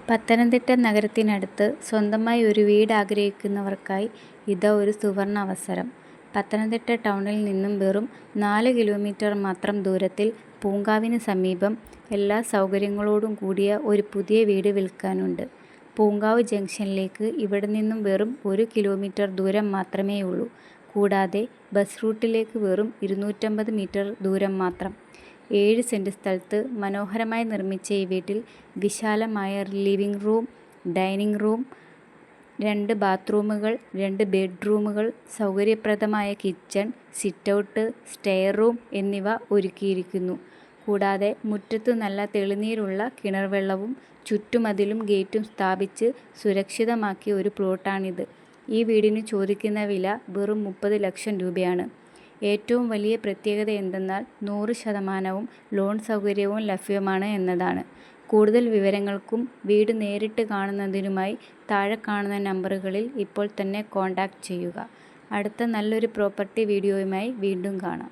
പത്തനംതിട്ട നഗരത്തിനടുത്ത് സ്വന്തമായി ഒരു വീട് ആഗ്രഹിക്കുന്നവർക്കായി ഇതാ ഒരു സുവർണ അവസരം. പത്തനംതിട്ട ടൗണിൽ നിന്നും വെറും 4 കിലോമീറ്റർ മാത്രം ദൂരത്തിൽ പൂങ്കാവിന് സമീപം എല്ലാ സൗകര്യങ്ങളോടും കൂടിയ ഒരു പുതിയ വീട് വിൽക്കാനുണ്ട്. പൂങ്കാവ് ജംഗ്ഷനിലേക്ക് ഇവിടെ നിന്നും വെറും 1 കിലോമീറ്റർ ദൂരം മാത്രമേയുള്ളൂ. കൂടാതെ ബസ് റൂട്ടിലേക്ക് വെറും 250 മീറ്റർ ദൂരം മാത്രം. 7 സെന്റ് സ്ഥലത്ത് മനോഹരമായി നിർമ്മിച്ച ഈ വീട്ടിൽ വിശാലമായ ലിവിംഗ് റൂം, ഡൈനിങ് റൂം, 2 ബാത്റൂമുകൾ, 2 ബെഡ്റൂമുകൾ, സൗകര്യപ്രദമായ കിച്ചൺ, സിറ്റൗട്ട്, സ്റ്റെയർ റൂം എന്നിവ ഒരുക്കിയിരിക്കുന്നു. കൂടാതെ മുറ്റത്ത് നല്ല തെളിനീരുള്ള കിണർവെള്ളവും ചുറ്റുമതിലും ഗേറ്റും സ്ഥാപിച്ച് സുരക്ഷിതമാക്കിയ ഒരു പ്ലോട്ടാണിത്. ഈ വീടിന് ചോദിക്കുന്ന വില വെറും 30 ലക്ഷം രൂപയാണ്. ഏറ്റവും വലിയ പ്രത്യേകത എന്തെന്നാൽ 100% ലോൺ സൗകര്യവും ലഭ്യമാണ് എന്നതാണ്. കൂടുതൽ വിവരങ്ങൾക്കും വീട് നേരിട്ട് കാണുന്നതിനുമായി താഴെ കാണുന്ന നമ്പറുകളിൽ ഇപ്പോൾ തന്നെ കോൺടാക്റ്റ് ചെയ്യുക. അടുത്ത നല്ലൊരു പ്രോപ്പർട്ടി വീഡിയോയുമായി വീണ്ടും കാണാം.